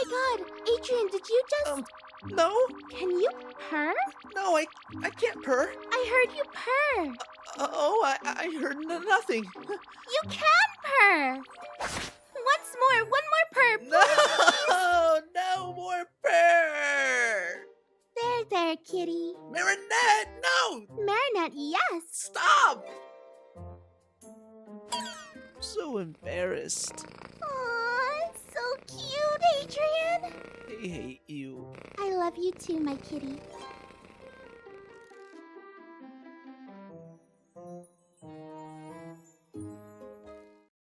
my god! Adrien, did you just... No. Can you purr? No, I can't purr. I heard you purr. I heard nothing. You can purr! Once more, one more purr, please! No, no more purr. There, kitty. Marinette, no! Marinette, yes! Stop! I'm so embarrassed. Aw, so cute, Adrien! I hate you. I love you too, my kitty.